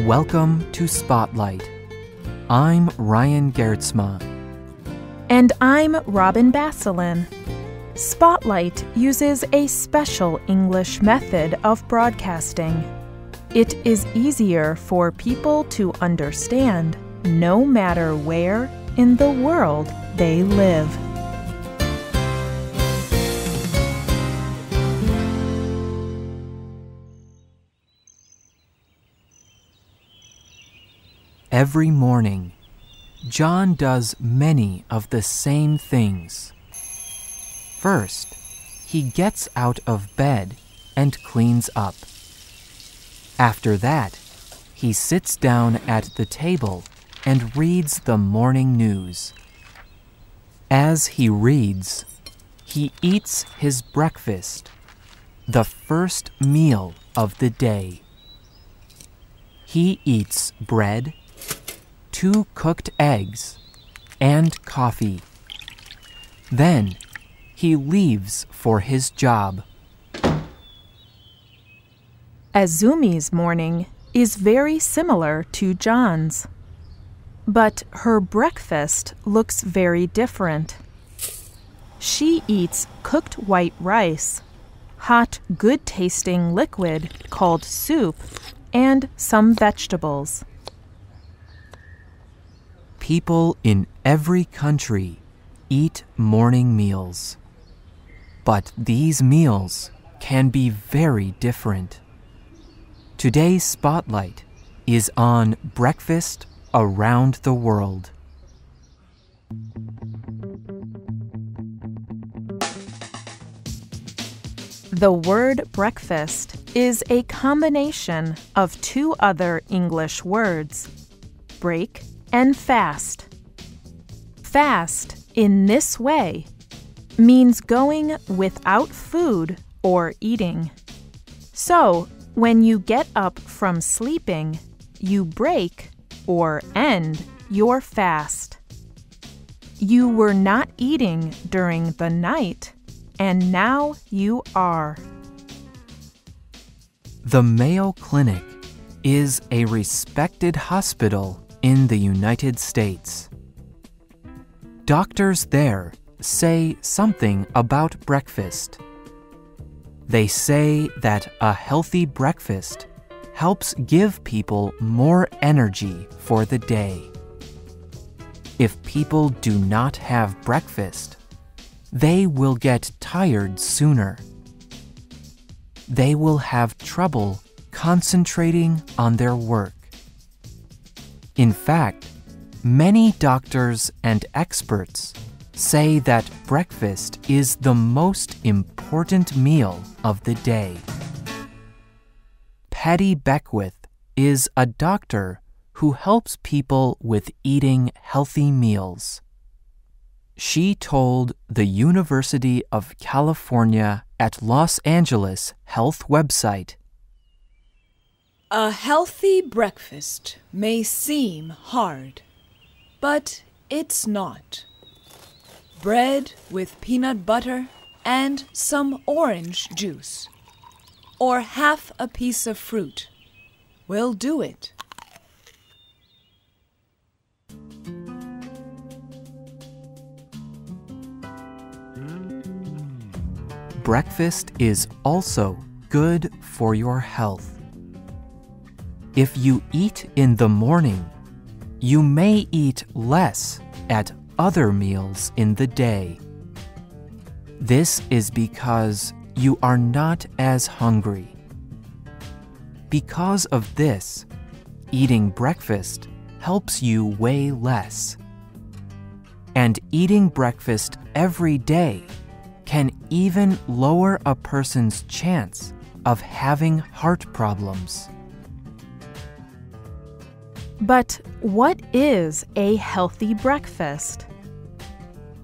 Welcome to Spotlight. I'm Ryan Gertzma. And I'm Robin Basselin. Spotlight uses a special English method of broadcasting. It is easier for people to understand no matter where in the world they live. Every morning, John does many of the same things. First, he gets out of bed and cleans up. After that, he sits down at the table and reads the morning news. As he reads, he eats his breakfast, the first meal of the day. He eats bread, 2 cooked eggs, and coffee. Then, he leaves for his job. Azumi's morning is very similar to John's. But her breakfast looks very different. She eats cooked white rice, hot, good-tasting liquid called soup, and some vegetables. People in every country eat morning meals. But these meals can be very different. Today's Spotlight is on breakfast around the world. The word breakfast is a combination of 2 other English words, break and fast. Fast, in this way, means going without food or eating. So, when you get up from sleeping, you break or end your fast. You were not eating during the night, and now you are. The Mayo Clinic is a respected hospital in the United States. Doctors there say something about breakfast. They say that a healthy breakfast helps give people more energy for the day. If people do not have breakfast, they will get tired sooner. They will have trouble concentrating on their work. In fact, many doctors and experts say that breakfast is the most important meal of the day. Patty Beckwith is a doctor who helps people with eating healthy meals. She told the University of California at Los Angeles Health website, "A healthy breakfast may seem hard, but it's not. Bread with peanut butter and some orange juice, or half a piece of fruit, will do it." Breakfast is also good for your health. If you eat in the morning, you may eat less at other meals in the day. This is because you are not as hungry. Because of this, eating breakfast helps you weigh less. And eating breakfast every day can even lower a person's chance of having heart problems. But what is a healthy breakfast?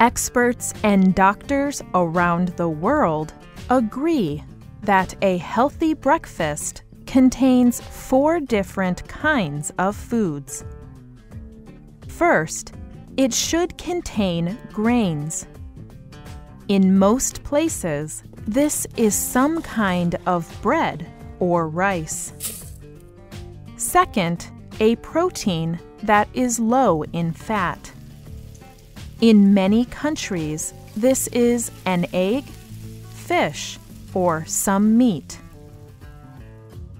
Experts and doctors around the world agree that a healthy breakfast contains 4 different kinds of foods. First, it should contain grains. In most places, this is some kind of bread or rice. Second, a protein that is low in fat. In many countries, this is an egg, fish, or some meat.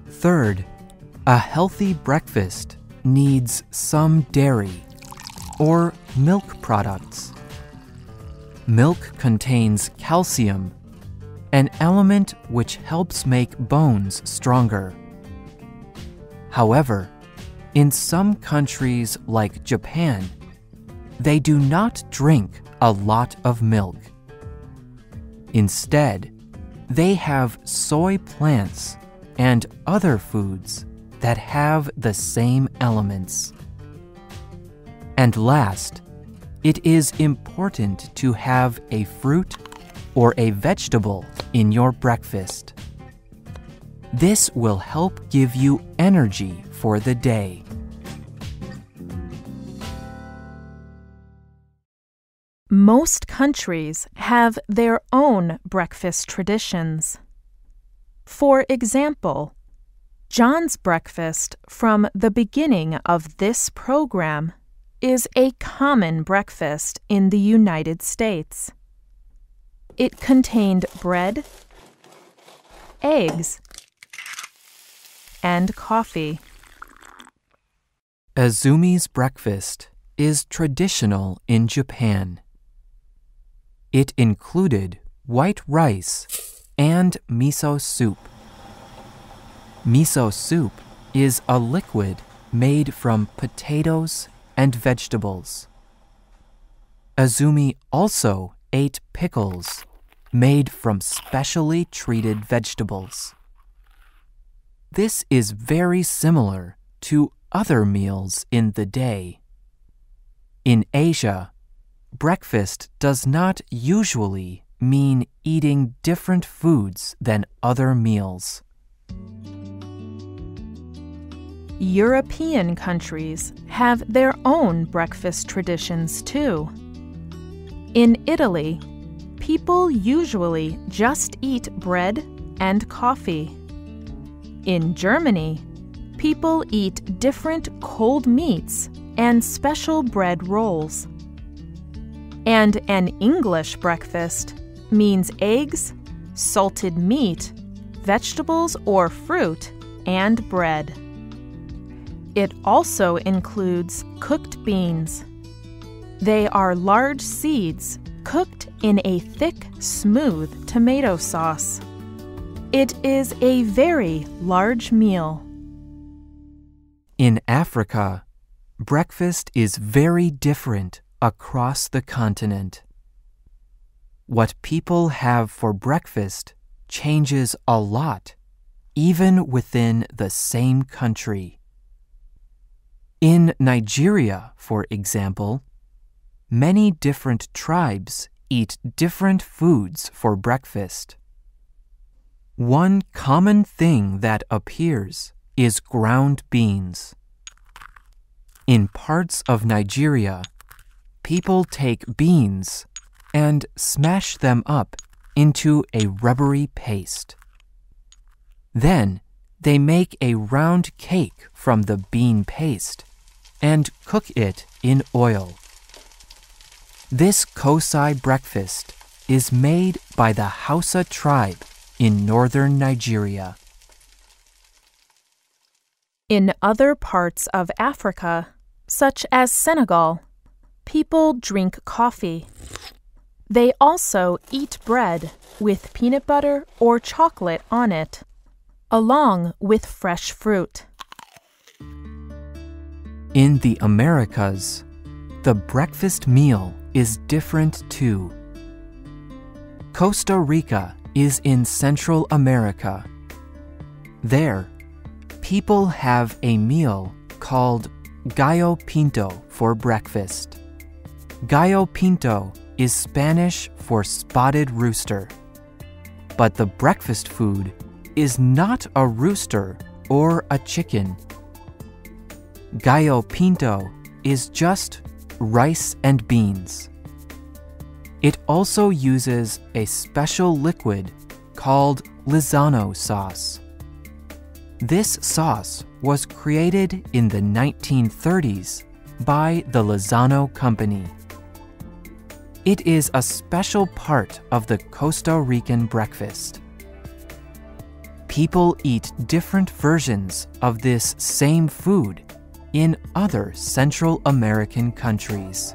Third, a healthy breakfast needs some dairy or milk products. Milk contains calcium, an element which helps make bones stronger. However, in some countries like Japan, they do not drink a lot of milk. Instead, they have soy plants and other foods that have the same elements. And last, it is important to have a fruit or a vegetable in your breakfast. This will help give you energy for the day. Most countries have their own breakfast traditions. For example, John's breakfast from the beginning of this program is a common breakfast in the United States. It contained bread, eggs, and coffee. Azumi's breakfast is traditional in Japan. It included white rice and miso soup. Miso soup is a liquid made from potatoes and vegetables. Azumi also ate pickles made from specially treated vegetables. This is very similar to other meals in the day. In Asia, breakfast does not usually mean eating different foods than other meals. European countries have their own breakfast traditions too. In Italy, people usually just eat bread and coffee. In Germany, people eat different cold meats and special bread rolls. And an English breakfast means eggs, salted meat, vegetables or fruit, and bread. It also includes cooked beans. They are large seeds cooked in a thick, smooth tomato sauce. It is a very large meal. In Africa, breakfast is very different across the continent. What people have for breakfast changes a lot, even within the same country. In Nigeria, for example, many different tribes eat different foods for breakfast. One common thing that appears is ground beans. In parts of Nigeria, people take beans and smash them up into a rubbery paste. Then they make a round cake from the bean paste and cook it in oil. This Kosai breakfast is made by the Hausa tribe in northern Nigeria. In other parts of Africa, such as Senegal, people drink coffee. They also eat bread with peanut butter or chocolate on it, along with fresh fruit. In the Americas, the breakfast meal is different too. Costa Rica is in Central America. There, people have a meal called gallo pinto for breakfast. Gallo pinto is Spanish for spotted rooster. But the breakfast food is not a rooster or a chicken. Gallo pinto is just rice and beans. It also uses a special liquid called Lizano sauce. This sauce was created in the 1930s by the Lozano Company. It is a special part of the Costa Rican breakfast. People eat different versions of this same food in other Central American countries.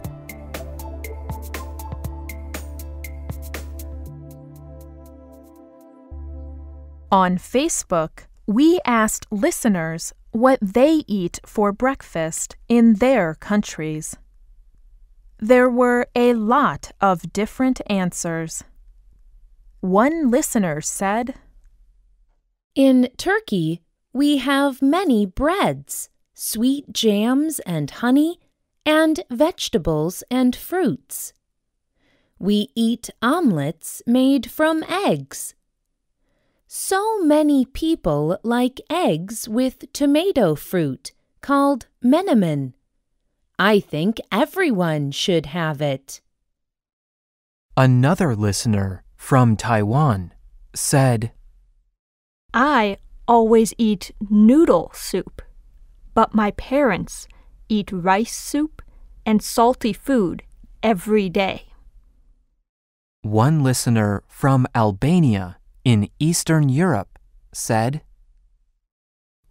On Facebook, we asked listeners what they eat for breakfast in their countries. There were a lot of different answers. One listener said, "In Turkey, we have many breads, sweet jams and honey, and vegetables and fruits. We eat omelets made from eggs. So many people like eggs with tomato fruit, called menemen. I think everyone should have it." Another listener from Taiwan said, "I always eat noodle soup, but my parents eat rice soup and salty food every day." One listener from Albania in Eastern Europe said,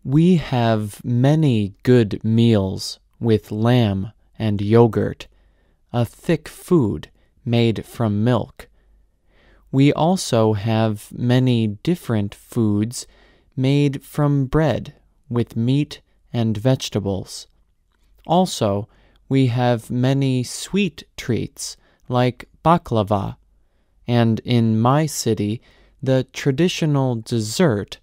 "We have many good meals with lamb and yogurt, a thick food made from milk. We also have many different foods made from bread with meat and vegetables. Also, we have many sweet treats like baklava, and in my city, the traditional dessert,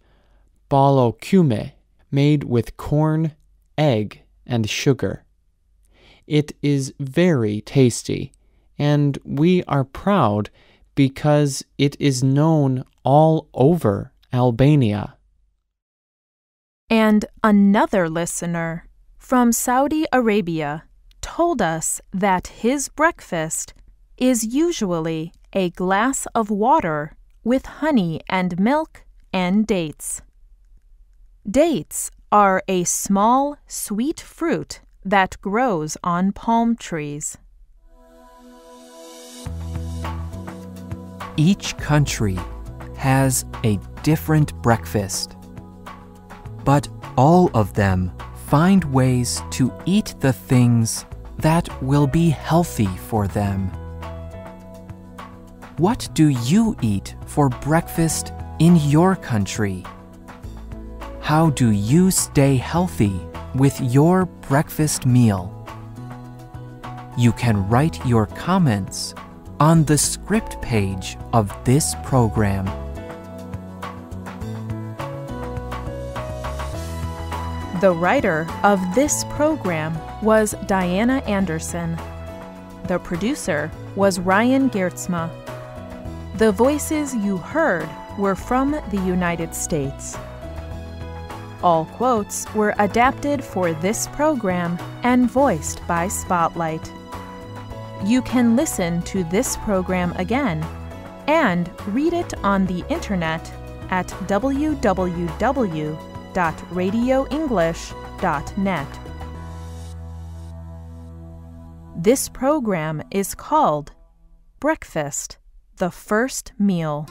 balokume, made with corn, egg, and sugar. It is very tasty, and we are proud because it is known all over Albania." And another listener from Saudi Arabia told us that his breakfast is usually a glass of water with honey and milk and dates. Dates are a small, sweet fruit that grows on palm trees. Each country has a different breakfast, but all of them find ways to eat the things that will be healthy for them. What do you eat for breakfast in your country? How do you stay healthy with your breakfast meal? You can write your comments on the script page of this program. The writer of this program was Diana Anderson. The producer was Ryan Geertsma. The voices you heard were from the United States. All quotes were adapted for this program and voiced by Spotlight. You can listen to this program again and read it on the internet at www.radioenglish.net. This program is called Breakfast, the First Meal.